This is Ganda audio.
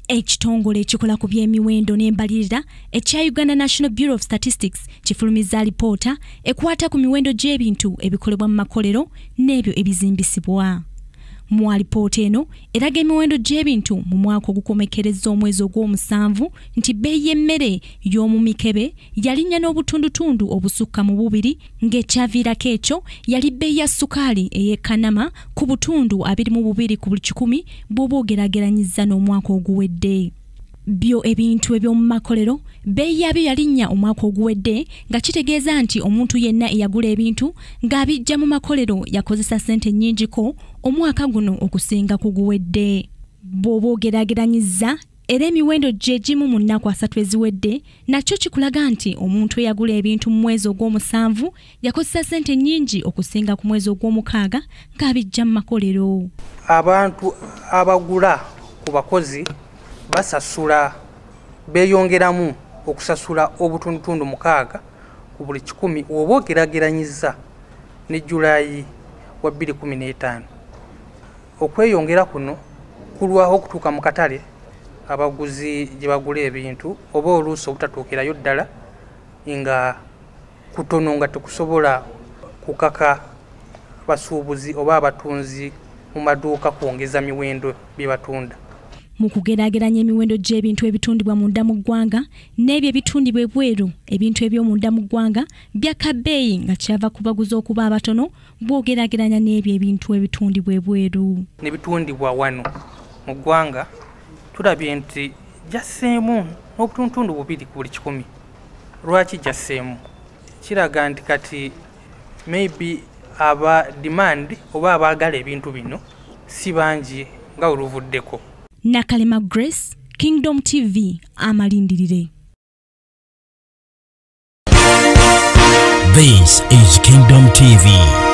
Ekitongole ekikola ku by'emiwendo n'embalirira ekya Uganda National Bureau of Statistics kifulumizza alipoota ekwata ku miwendo gy'ebintu ebikolebwa mu makolero n'ebyo ebizimbisibwa. Mu alipoota eno eraga emiwendo gy'ebintu mu mwaka ogukomekereza omwezi ogw'omusanvu nti bbeeyi y'emmere y'omu mikebe yalinnya n'obutundutundu obusukka mu 2 ng'ekyaviirako ekyo yali bbeeyi ya ssukaali ey'ekkanama ku butundu 22 ku buli 100 bw'oba ogeraageranyizza n'omwaka oguwedde. Byo ebintu eby'omu makolero bbeeyi yabyo yalinnya omwaka oguwedde nga kitegeeza nti omuntu yenna eyagula ebintu ng'abijja mu makolero yakozesa ssente nnyingiko omwaka guno okusinga ku guwedde. Bw'oba ogeraageranyizza era emiwendo gyegimu mu nnaku 3 eziwedde nakyo kikulaga nti omuntu eyagula ebintu mu mwezi ogw'omusanvu yakozesa ssente nnyingi okusinga ku mwezi ogw'omukaaga ng'abijja mu makolero. Abantu abagula ku bakozi basasula beeyongeramu okusasula obutundutundu 6 ku buli 100 oba ogeraageranyiza ne Julayi wa 2015. Okweyongera kuno kulwaho okutuuka mu katale abaguzi gye bagula ebintu oba oluusi obutatuukirayo ddala nga kutono nga tekusobola kukaka basuubuzi oba abatunzi mu maduuka kwongeza miwendo bye batunda. Mu kugeraageranya emiwendo gy'ebintu ebitundibwa munda mu ggwanga n'ebyo ebitundibwa ebweru, ebintu eby'omunda mu ggwanga byaka bbeeyi nga kyava ku baguzi okuba abatono bw'ogeraageranya n'ebyo ebintu ebitundibwa ebweru. N'ebitundibwa wano mu ggwanga tulabye nti gyasseemu n'obutundutundu 2 ku buli 100. Lwaki gyasseemu? Kiraga nti kati maybe aba demand oba abaagala ebintu bino si bangi nga oluvuddeko. Nakalema Grace, Kingdom TV, amalindirire. This is Kingdom TV.